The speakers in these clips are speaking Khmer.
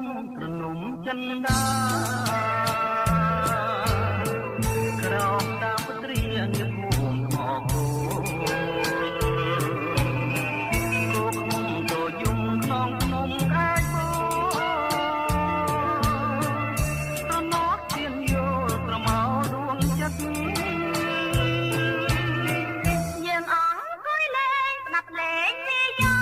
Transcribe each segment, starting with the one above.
មត្រនំចិនដាក្រោមតាមពត្រាងៀបងួងអកូគោខ្ញុំទៅយំក្នុងខ្ញុំកាយបោត្រណោះទៀនយល់ប្រមោដួងចិត្តយើងអង្គុយលេងស្ដាប់លេងពីយោ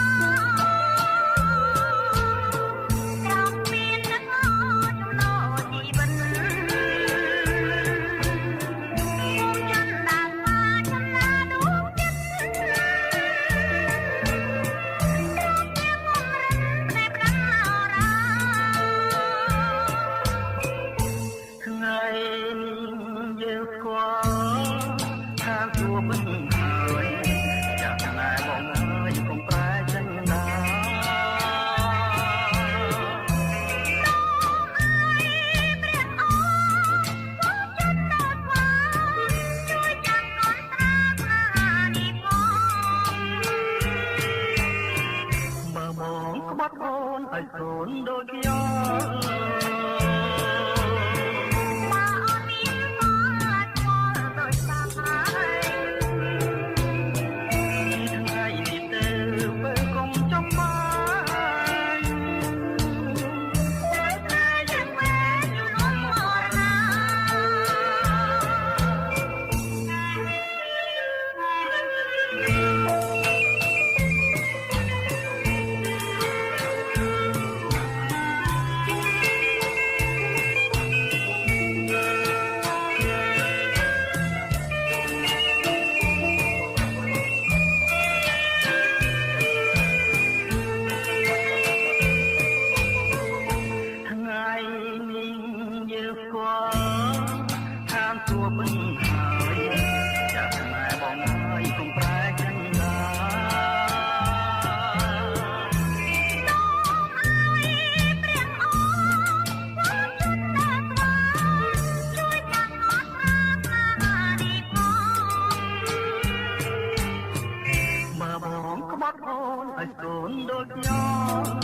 ឲ្យកូនដូចខ្ញុំមកអូនមានមកដូចសាហើយថ្ងៃនេះទៅបើកុំចំបាយតែយ៉ាងម៉េចយល់មកណាឲ្យកូនដូចខ្ញុំ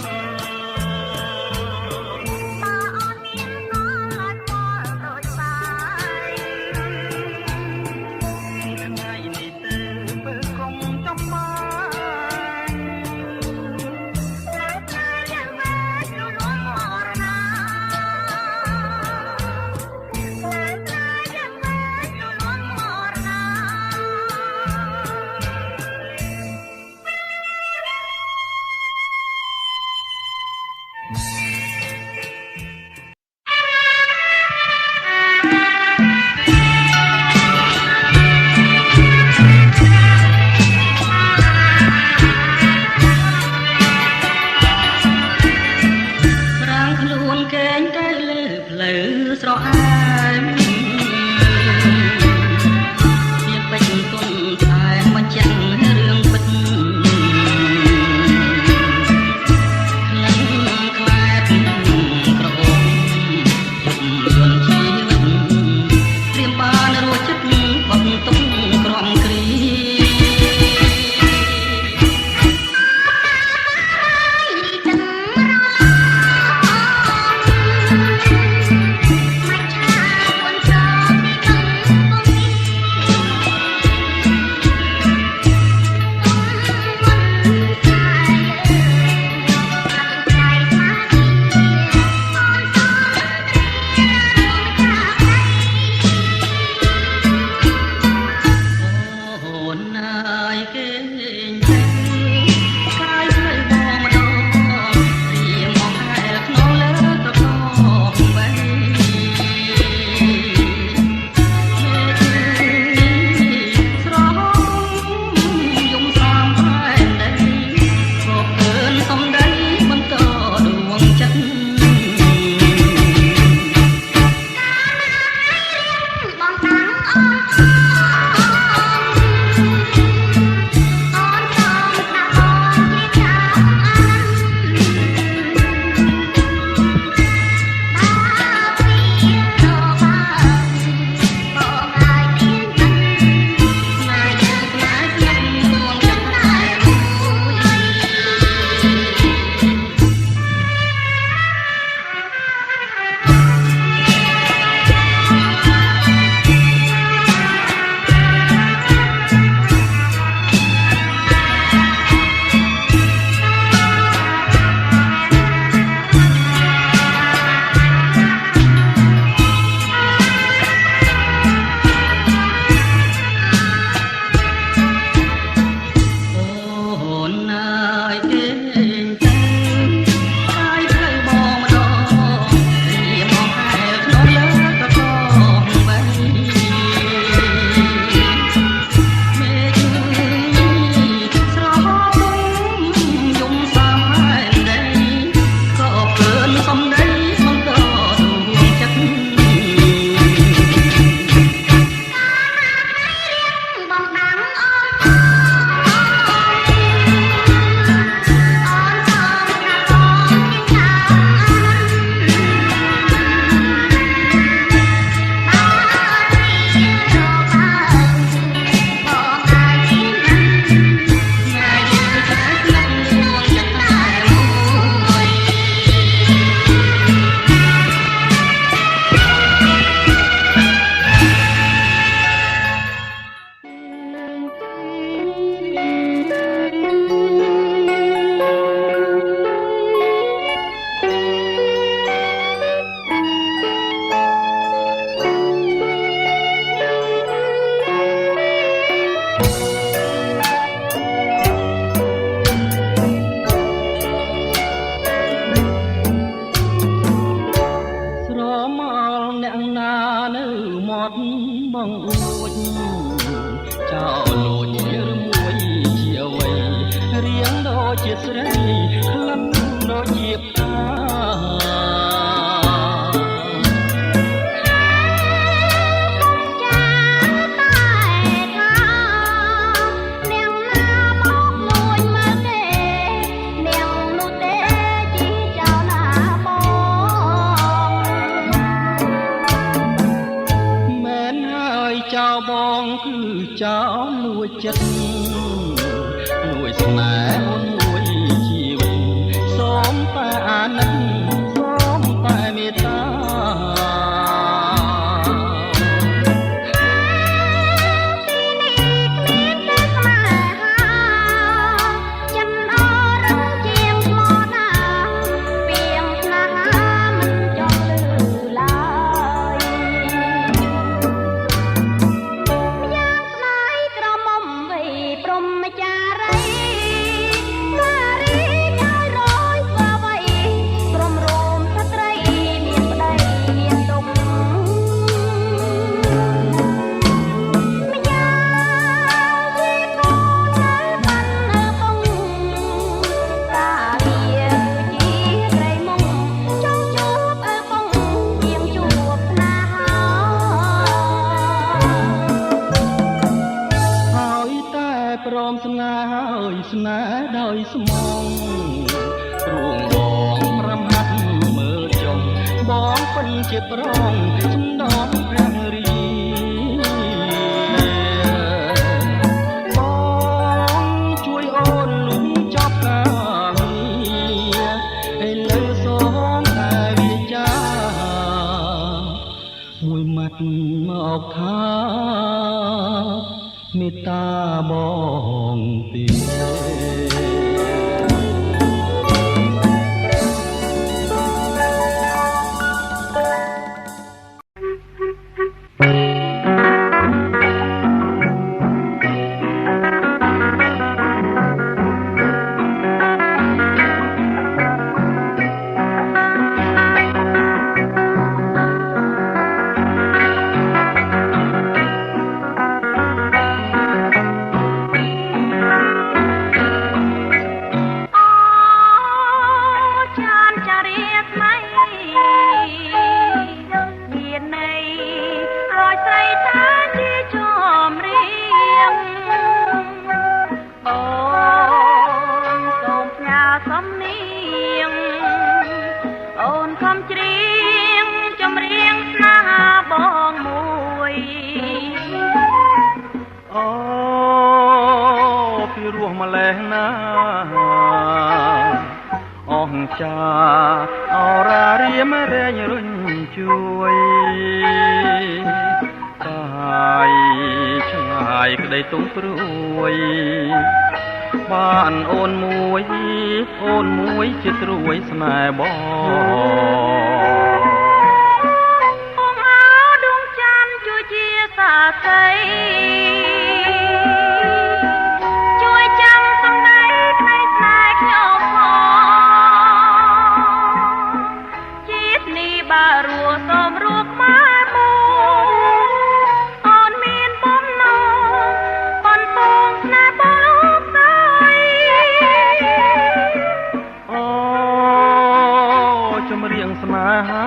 ស្រអែមវាពេញទុនតែបញ្ជាក់រឿងពិតក្លិនខ្លែបក្រអូបយំយន់ជីវិតព្រាមបានរួចចិត្តបន្ទុកក្រំគ្រី ងអួចចោលលួចឬមួយជាអ្វីរៀងដូចជាស្រីក្លិនដូចជាផ្កាចោលបងគឺចោលលួចចិត្តលួចស្នេហ៍មួយជីវិតសូមតែអាណិតសូមតែមេត្តាព្រមស្នេហ៍ហើយស្នេហ៍ដោយស្មងព្រួងបងរំហាត់មើលចុងបងពិនជាប្រងសំដនព្រះរីបងជួយអូនលុំចប់ការងារឥឡូវសូមតែវាចាមួយម៉ាត់មកថាមេត្តាបងទីម្លេះណាអង្ចាអរារៀមរែងរុញជួយកាយឆ្ងាយក្តីទុំព្រួយបានអូនមួយជាត្រួយស្នេហ៍បងបងអើដួងច័ន្ទជួយជាសាក្សីស្នេហា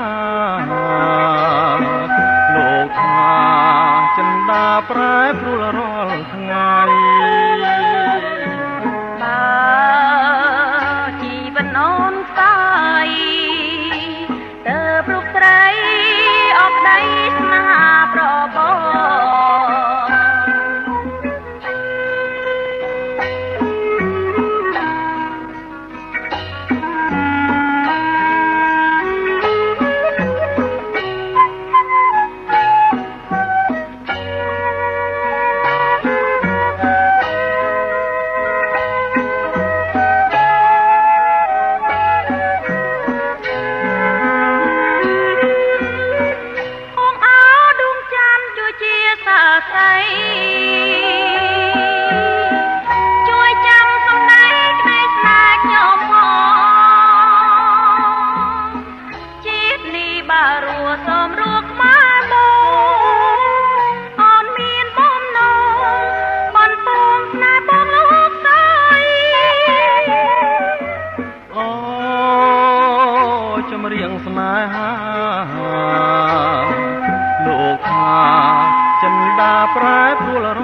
លោកថាចិន្តាប្រែប្រួលរាល់ថ្ងៃបើជីវិតអូនស្ដាយតើព្រុកត្រីអបដីស្នេហាប្របង អ ប្រែប្រួលរ